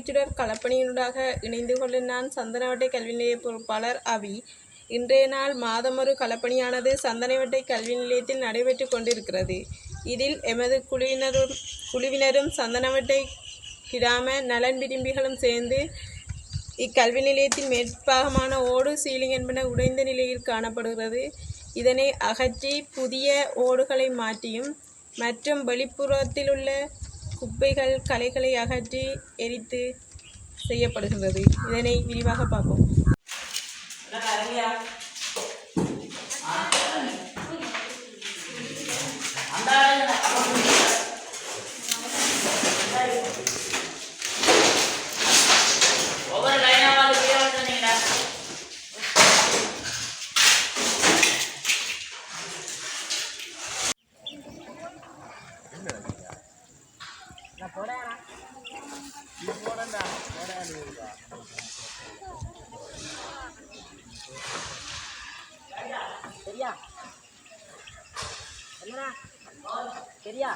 ஒளிச்சுடர் களப்பணியினூடாக இணைந்து கொள்ளும் நான் சந்தனவட்டை கல்வி நிலைய பொறுப்பாளர் அவி. இன்றைய நாள் மாதமொரு களப்பணியானது சந்தனவட்டை கல்வி நிலையத்தில் நடைபெற்று கொண்டிருக்கிறது. இதில் எமது குழுவினரும் சந்தனவட்டை கிராம நலன் விரும்பிகளும் சேர்ந்து இக்கல்வி நிலையத்தின் மேற்பாகமான ஓடு சீலிங் என்பன உடைந்த நிலையில் காணப்படுகிறது. இதனை அகற்றி புதிய ஓடுகளை மாற்றியும் மற்றும் வெளிப்புறத்திலுள்ள குப்பைகள் களைகளை அகற்றி எரித்து செய்யப்படுகிறது. இதனை விரிவாக பார்ப்போம். சரியா? சரியா?